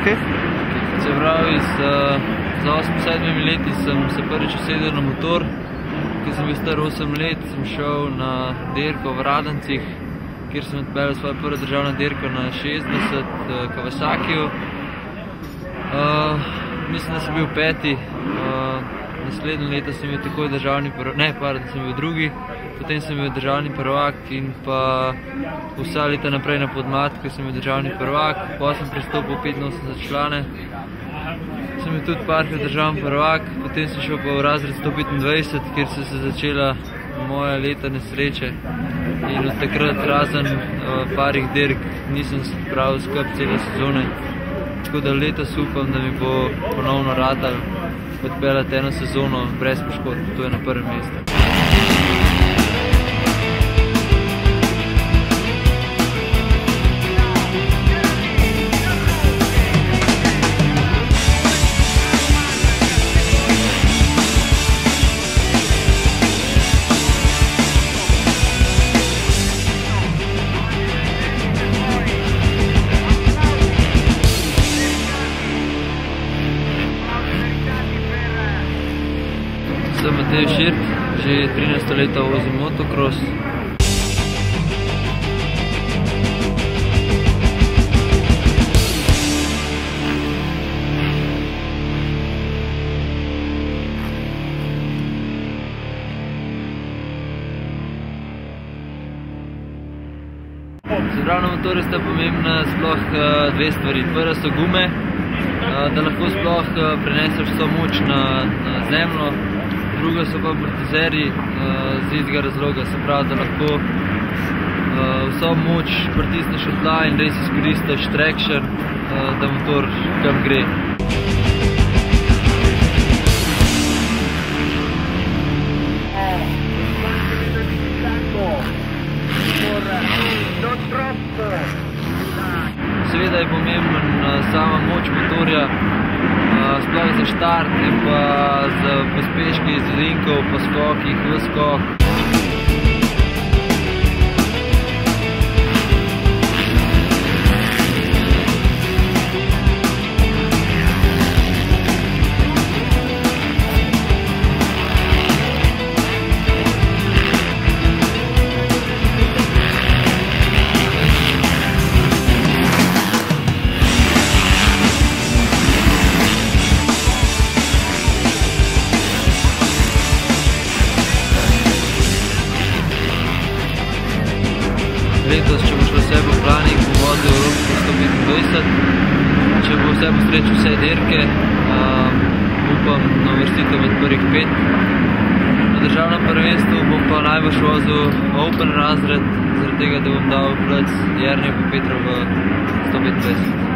Okay. Se pravi, z 8-7 leti sem se prvič usedel na motor. Ko sem bil star 8 let, sem šel na dirko v Radencih, kjer sem odpeljal svojo prvo državno dirko na 60 Kawasakiju. Mislim, da sem bil peti. Naslednje leto sem bil takoj državni prvak, sem bil drugi, potem sem bil državni prvak in pa vsa leta naprej na Podmat, ko sem bil državni prvak, potem sem pristopil 85 člane. Sem bil tudi parkrat državni prvak, potem sem šel pa v razred 125, kjer so se začela moja leta nesreče in od takrat razen parih dirk nisem spravil skupaj cele sezone. Tako da letos upam, da mi bo ponovno ratal odpeljati eno sezono brez poškodb, to je na prvem mestu. Sem Matej Širt, že 13 leta vozim motocross. Se pravi, na motorju sta pomembna sploh dve stvari. Prva so gume, da lahko sploh preneseš vso moč na zemljo. Druga so pa amortizerji z istega razloga, se pravi, da lahko vso moč pritisneš v tla in res izkoristiš traction, da motor kam gre. Seveda je pomembna sama moč motorja, sploh za štart in pa za pospeški iz ovinkov, po skokih, v skok. Letos, če bo šlo vse po planih, bo vozil Evropsko 125. Če bo vse po sreči vse dirke, upam na uvrstitev med prvih 5. Na državnem prvenstvu bom pa najbolj vozil Open razred, zaradi tega, da bom dal plac Jerneju Petrovu v 125.